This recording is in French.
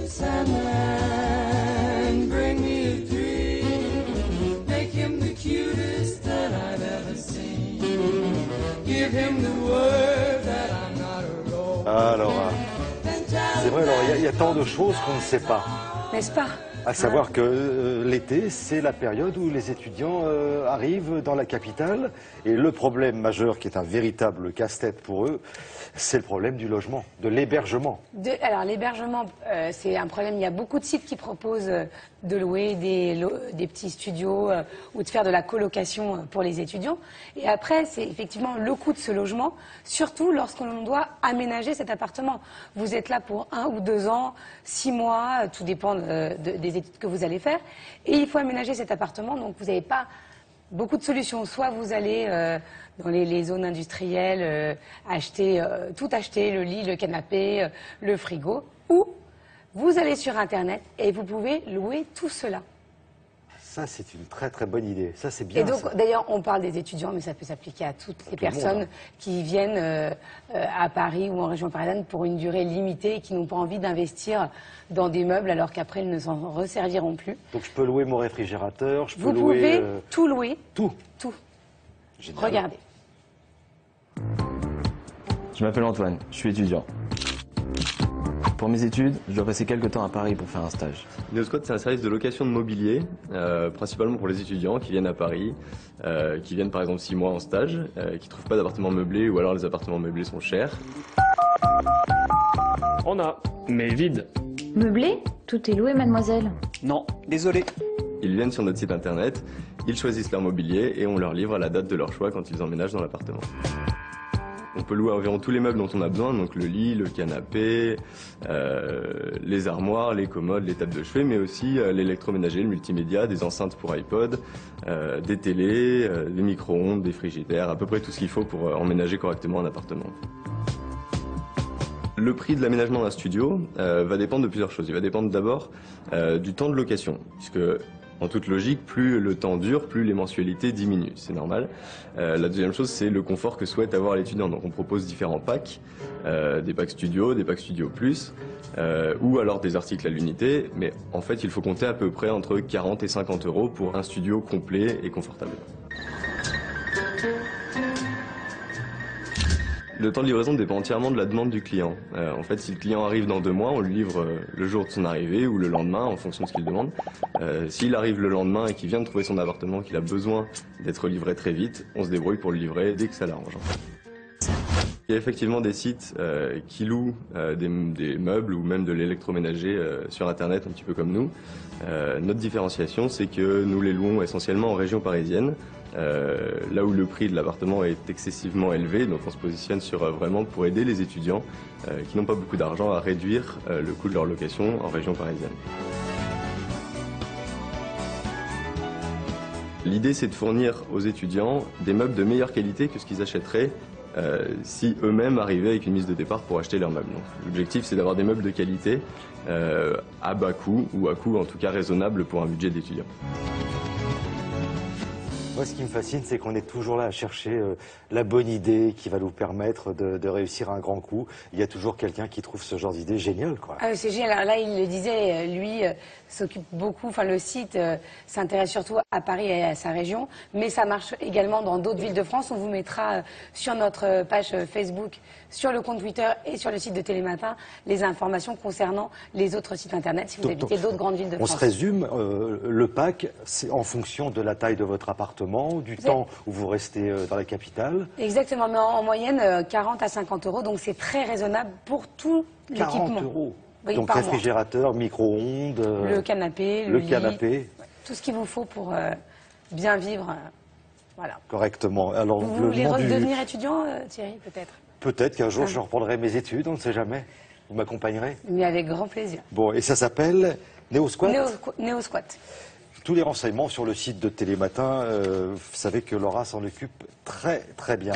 Sandman, bring me a dream. Make him the cutest that I've ever seen. Give him the word that I'm not a robot. Alors, c'est vrai, alors il y a tant de choses qu'on ne sait pas. N'est-ce pas? À savoir que l'été, c'est la période où les étudiants arrivent dans la capitale. Et le problème majeur, qui est un véritable casse-tête pour eux, c'est le problème du logement, de l'hébergement. Alors l'hébergement, c'est un problème. Il y a beaucoup de sites qui proposent de louer des petits studios ou de faire de la colocation pour les étudiants. Et après, c'est effectivement le coût de ce logement, surtout lorsque l'on doit aménager cet appartement. Vous êtes là pour 1 ou 2 ans, 6 mois, tout dépend des études que vous allez faire. Et il faut aménager cet appartement, donc vous n'avez pas beaucoup de solutions. Soit vous allez dans les zones industrielles tout acheter, le lit, le canapé, le frigo, ou vous allez sur Internet et vous pouvez louer tout cela. Ça, c'est une très très bonne idée. Ça, c'est bien. Et donc, d'ailleurs, on parle des étudiants, mais ça peut s'appliquer à toutes les personnes qui viennent à Paris ou en région parisienne pour une durée limitée et qui n'ont pas envie d'investir dans des meubles alors qu'après, ils ne s'en resserviront plus. Donc, je peux louer mon réfrigérateur, je peux Vous louer... pouvez tout louer. Tout. Tout. Génial. Regardez. Je m'appelle Antoine, je suis étudiant. Pour mes études, je dois passer quelques temps à Paris pour faire un stage. Neosquat, c'est un service de location de mobilier, principalement pour les étudiants qui viennent à Paris, qui viennent par exemple 6 mois en stage, qui ne trouvent pas d'appartement meublé ou alors les appartements meublés sont chers. On a, mais vide. Meublé? Tout est loué, mademoiselle. Non, désolé. Ils viennent sur notre site internet, ils choisissent leur mobilier et on leur livre à la date de leur choix quand ils emménagent dans l'appartement. On peut louer environ tous les meubles dont on a besoin, donc le lit, le canapé, les armoires, les commodes, les tables de chevet, mais aussi l'électroménager, le multimédia, des enceintes pour iPod, des télés, des micro-ondes, des frigidaires, à peu près tout ce qu'il faut pour emménager correctement un appartement. Le prix de l'aménagement d'un studio va dépendre de plusieurs choses. Il va dépendre d'abord du temps de location, puisque en toute logique, plus le temps dure, plus les mensualités diminuent, c'est normal. La deuxième chose, c'est le confort que souhaite avoir l'étudiant. Donc on propose différents packs, des packs studio, des packs studio plus, ou alors des articles à l'unité. Mais en fait, il faut compter à peu près entre 40 et 50 € pour un studio complet et confortable. Le temps de livraison dépend entièrement de la demande du client. En fait, si le client arrive dans 2 mois, on lui livre le jour de son arrivée ou le lendemain en fonction de ce qu'il demande. S'il arrive le lendemain et qu'il vient de trouver son appartement, qu'il a besoin d'être livré très vite, on se débrouille pour le livrer dès que ça l'arrange. Il y a effectivement des sites qui louent des meubles ou même de l'électroménager sur Internet, un petit peu comme nous. Notre différenciation, c'est que nous les louons essentiellement en région parisienne, là où le prix de l'appartement est excessivement élevé. Donc on se positionne sur vraiment pour aider les étudiants qui n'ont pas beaucoup d'argent à réduire le coût de leur location en région parisienne. L'idée, c'est de fournir aux étudiants des meubles de meilleure qualité que ce qu'ils achèteraient si eux-mêmes arrivaient avec une mise de départ pour acheter leurs meubles. L'objectif, c'est d'avoir des meubles de qualité à bas coût, ou à coût en tout cas raisonnable pour un budget d'étudiant. Moi, ce qui me fascine, c'est qu'on est toujours là à chercher la bonne idée qui va nous permettre de réussir un grand coup. Il y a toujours quelqu'un qui trouve ce genre d'idée génial, quoi. Ah, c'est génial. Alors là, il le disait, lui s'occupe beaucoup, enfin le site s'intéresse surtout à Paris et à sa région, mais ça marche également dans d'autres villes de France. On vous mettra sur notre page Facebook, sur le compte Twitter et sur le site de Télématin les informations concernant les autres sites internet si vous habitez d'autres grandes villes de France. On se résume, le pack, c'est en fonction de la taille de votre appartement, du temps où vous restez dans la capitale. Exactement, mais en moyenne 40 à 50 €, donc c'est très raisonnable pour tout l'équipement. 40 €. Oui, donc réfrigérateur, micro-ondes, le canapé, le canapé. lit, tout ce qu'il vous faut pour bien vivre, voilà. Correctement. Alors, vous voulez redevenir étudiant, Thierry, peut-être? Peut-être qu'un jour je reprendrai mes études, on ne sait jamais. Vous m'accompagnerez? Mais avec grand plaisir. Bon, et ça s'appelle Neosquat? Neosquat. Tous les renseignements sur le site de Télématin, vous savez que Laura s'en occupe très très bien.